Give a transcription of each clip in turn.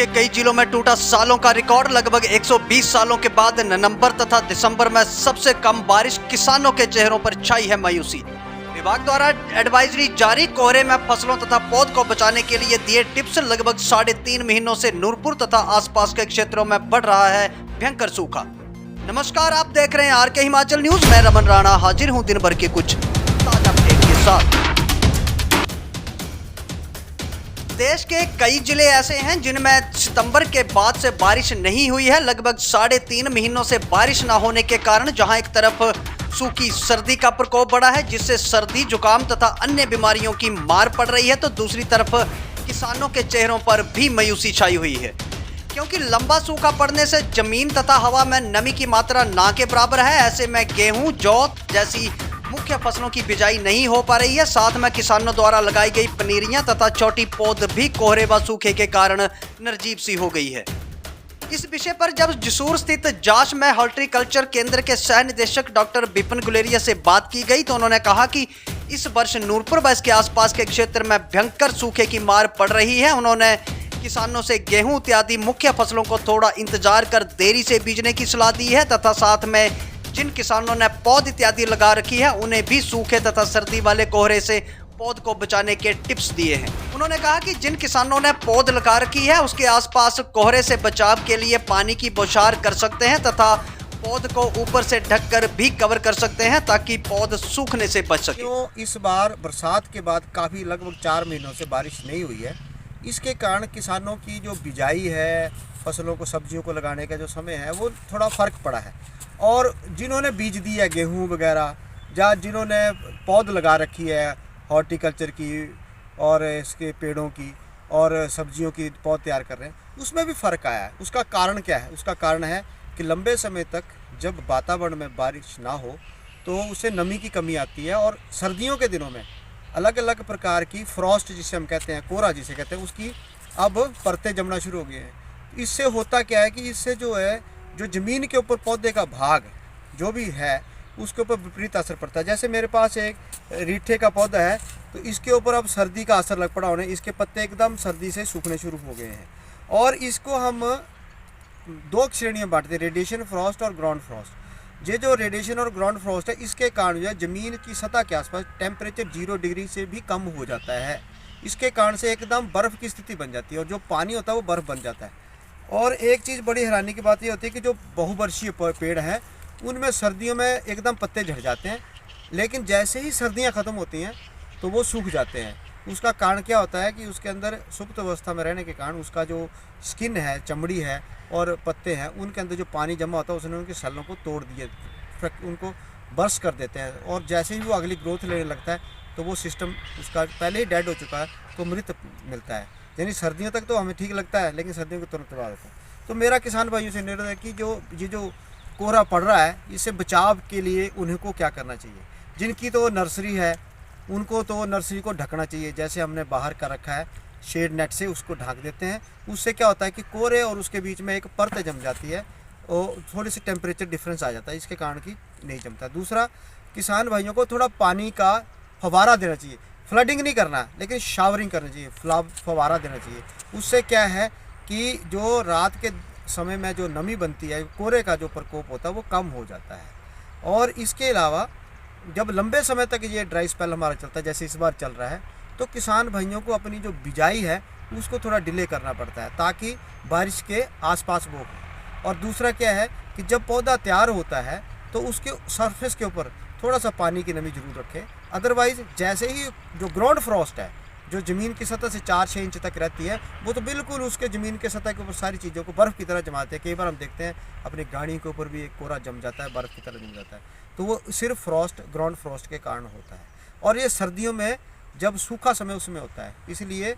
के कई जिलों में टूटा सालों का रिकॉर्ड। लगभग 120 सालों के बाद नवंबर तथा दिसंबर में सबसे कम बारिश। किसानों के चेहरों पर छाई है मायूसी। विभाग द्वारा एडवाइजरी जारी। कोहरे में फसलों तथा पौध को बचाने के लिए दिए टिप्स। लगभग 3.5 महीनों से नूरपुर तथा आसपास के क्षेत्रों में बढ़ रहा है भयंकर सूखा। नमस्कार, आप देख रहे हैं आरके हिमाचल न्यूज। मैं रमन राणा हाजिर हूं दिन भर के कुछ ताजा अपडेट के साथ। देश के कई जिले ऐसे हैं जिनमें सितंबर के बाद से बारिश नहीं हुई है। लगभग 3.5 महीनों से बारिश न होने के कारण जहां एक तरफ सूखी सर्दी का प्रकोप बढ़ा है, जिससे सर्दी, जुकाम तथा अन्य बीमारियों की मार पड़ रही है, तो दूसरी तरफ किसानों के चेहरों पर भी मायूसी छाई हुई है, क्योंकि लंबा सूखा पड़ने से जमीन तथा हवा में नमी की मात्रा ना के बराबर है। ऐसे में गेहूं, जौ जैसी मुख्य फसलों की बिजाई नहीं हो पा रही है। साथ में किसानों द्वारा लगाई गई पनीरियां तथा छोटी पौध भी कोहरे व सूखे के कारण निर्जीव सी हो गई है। इस विषय पर जब जसूर स्थित जाश में हॉर्टिकल्चर केंद्र के सह निदेशक डॉक्टर विपिन गुलेरिया से बात की गई, तो उन्होंने कहा कि इस वर्ष नूरपुर व इसके आसपास के क्षेत्र में भयंकर सूखे की मार पड़ रही है। उन्होंने किसानों से गेहूं इत्यादि मुख्य फसलों को थोड़ा इंतजार कर देरी से बीजने की सलाह दी है, तथा साथ में जिन किसानों ने पौध इत्यादि लगा रखी है उन्हें भी सूखे तथा सर्दी वाले कोहरे से पौध को बचाने के टिप्स दिए हैं। उन्होंने कहा कि जिन किसानों ने पौध लगा रखी है उसके आसपास कोहरे से बचाव के लिए पानी की बौछार कर सकते हैं तथा पौध को ऊपर से ढककर भी कवर कर सकते हैं ताकि पौध सूखने से बच सके। क्यों इस बार बरसात के बाद काफ़ी लगभग 4 महीनों से बारिश नहीं हुई है, इसके कारण किसानों की जो बिजाई है, फसलों को, सब्जियों को लगाने का जो समय है वो थोड़ा फ़र्क पड़ा है। और जिन्होंने बीज दिया गेहूं वगैरह, या जिन्होंने पौध लगा रखी है हॉर्टिकल्चर की और इसके पेड़ों की और सब्जियों की पौध तैयार कर रहे हैं, उसमें भी फ़र्क आया है। उसका कारण क्या है? उसका कारण है कि लंबे समय तक जब वातावरण में बारिश ना हो तो उससे नमी की कमी आती है, और सर्दियों के दिनों में अलग अलग प्रकार की फ्रॉस्ट जिसे हम कहते हैं, कोहरा जिसे कहते हैं, उसकी अब परतें जमना शुरू हो गई हैं। इससे होता क्या है कि इससे जो है, जो ज़मीन के ऊपर पौधे का भाग जो भी है उसके ऊपर विपरीत असर पड़ता है। जैसे मेरे पास एक रीठे का पौधा है, तो इसके ऊपर अब सर्दी का असर लग पड़ा उन्हें, इसके पत्ते एकदम सर्दी से सूखने शुरू हो गए हैं। और इसको हम 2 श्रेणियों में बांटते हैं, रेडिएशन फ्रॉस्ट और ग्राउंड फ्रॉस्ट। ये जो रेडिएशन और ग्राउंड फ्रॉस्ट है, इसके कारण जो है ज़मीन की सतह के आसपास टेम्परेचर 0 डिग्री से भी कम हो जाता है। इसके कारण से एकदम बर्फ़ की स्थिति बन जाती है और जो पानी होता है वो बर्फ़ बन जाता है। और एक चीज़ बड़ी हैरानी की बात ये होती है कि जो बहुवर्षीय पेड़ हैं उनमें सर्दियों में एकदम पत्ते झड़ जाते हैं, लेकिन जैसे ही सर्दियां ख़त्म होती हैं तो वो सूख जाते हैं। उसका कारण क्या होता है कि उसके अंदर सुप्त अवस्था में रहने के कारण उसका जो स्किन है, चमड़ी है और पत्ते हैं, उनके अंदर जो पानी जमा होता है उसने उनके सेलों को तोड़ दिए, उनको बर्स्ट कर देते हैं। और जैसे ही वो अगली ग्रोथ लेने लगता है तो वो सिस्टम उसका पहले ही डेड हो चुका है, तो मृत मिलता है। यानी सर्दियों तक तो हमें ठीक लगता है, लेकिन सर्दियों को तुरंत बाद होता है। तो मेरा किसान भाइयों से निवेदन है कि जो कोहरा पड़ रहा है, इससे बचाव के लिए उन्हें को क्या करना चाहिए। जिनकी तो नर्सरी है उनको तो नर्सरी को ढकना चाहिए, जैसे हमने बाहर का रखा है शेड नेट से, उसको ढक देते हैं। उससे क्या होता है कि कोहरे और उसके बीच में एक परत जम जाती है और थोड़ी सी टेम्परेचर डिफरेंस आ जाता है, इसके कारण की नहीं जमता। दूसरा, किसान भाइयों को थोड़ा पानी का फव्वारा देना चाहिए। फ्लडिंग नहीं करना, लेकिन शावरिंग करना चाहिए, फव्वारा देना चाहिए। उससे क्या है कि जो रात के समय में जो नमी बनती है, कोहरे का जो प्रकोप होता है वो कम हो जाता है। और इसके अलावा जब लंबे समय तक ये ड्राई स्पेल हमारा चलता है, जैसे इस बार चल रहा है, तो किसान भाइयों को अपनी जो बिजाई है उसको थोड़ा डिले करना पड़ता है ताकि बारिश के आसपास वो हो। और दूसरा क्या है कि जब पौधा तैयार होता है तो उसके सरफेस के ऊपर थोड़ा सा पानी की नमी जरूर रखें। अदरवाइज़ जैसे ही जो ग्राउंड फ्रॉस्ट है, जो ज़मीन की सतह से 4-6 इंच तक रहती है, वो तो बिल्कुल उसके ज़मीन के सतह के ऊपर सारी चीज़ों को बर्फ़ की तरह जमाते हैं। कई बार हम देखते हैं अपनी गाड़ी के ऊपर भी एक कोहरा जम जाता है, बर्फ़ की तरह जम जाता है, तो वो सिर्फ ग्राउंड फ्रॉस्ट के कारण होता है। और ये सर्दियों में जब सूखा समय उसमें होता है, इसलिए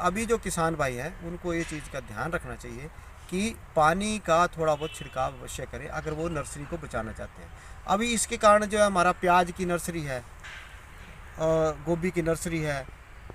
अभी जो किसान भाई हैं उनको ये चीज़ का ध्यान रखना चाहिए कि पानी का थोड़ा बहुत छिड़काव अवश्य करें अगर वो नर्सरी को बचाना चाहते हैं। अभी इसके कारण जो है हमारा प्याज की नर्सरी है, गोभी की नर्सरी है,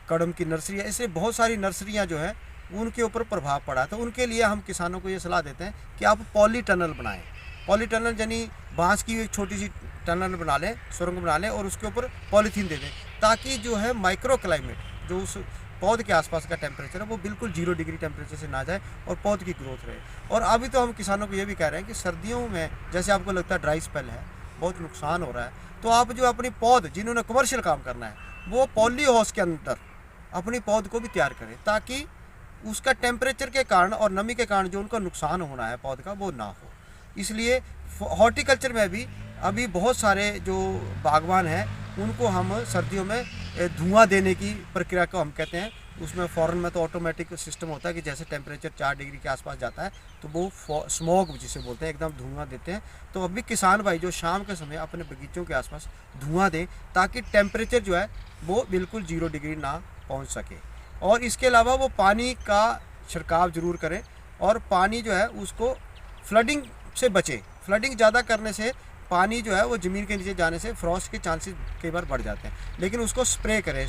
कड़म की नर्सरी है, ऐसे बहुत सारी नर्सरियां जो हैं उनके ऊपर प्रभाव पड़ा है। तो उनके लिए हम किसानों को ये सलाह देते हैं कि आप पॉली टनल बनाएं। पॉली टनल यानी बांस की एक छोटी सी टनल बना लें, सुरंग बना लें और उसके ऊपर पॉलीथीन दे दें, ताकि जो है माइक्रो क्लाइमेट जो उस पौध के आसपास का टेम्परेचर है वो बिल्कुल 0 डिग्री टेम्परेचर से ना जाए और पौध की ग्रोथ रहे। और अभी तो हम किसानों को ये भी कह रहे हैं कि सर्दियों में जैसे आपको लगता है ड्राई स्पेल है, बहुत नुकसान हो रहा है, तो आप जो अपनी पौध जिन्होंने कमर्शियल काम करना है वो पॉली हाउस के अंदर अपनी पौध को भी तैयार करें, ताकि उसका टेम्परेचर के कारण और नमी के कारण जो उनका नुकसान होना है पौध का वो ना हो। इसलिए हॉर्टिकल्चर में भी अभी बहुत सारे जो बागवान हैं उनको हम सर्दियों में धुआं देने की प्रक्रिया को हम कहते हैं। उसमें फ़ॉरेन में तो ऑटोमेटिक सिस्टम होता है कि जैसे टेम्परेचर 4 डिग्री के आसपास जाता है तो वो स्मोक जिसे बोलते हैं एकदम धुआं देते हैं। तो अभी किसान भाई जो शाम के समय अपने बगीचों के आसपास धुआं दें ताकि टेम्परेचर जो है वो बिल्कुल 0 डिग्री ना पहुंच सके। और इसके अलावा वो पानी का छिड़काव जरूर करें और पानी जो है उसको फ्लडिंग से बचे। फ्लडिंग ज़्यादा करने से पानी जो है वो ज़मीन के नीचे जाने से फ्रॉस्ट के चांसेस कई बार बढ़ जाते हैं, लेकिन उसको स्प्रे करें,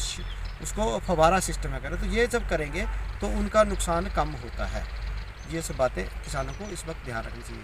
उसको फव्वारा सिस्टम में करें, तो ये सब करेंगे तो उनका नुकसान कम होता है। ये सब बातें किसानों को इस वक्त ध्यान रखनी चाहिए।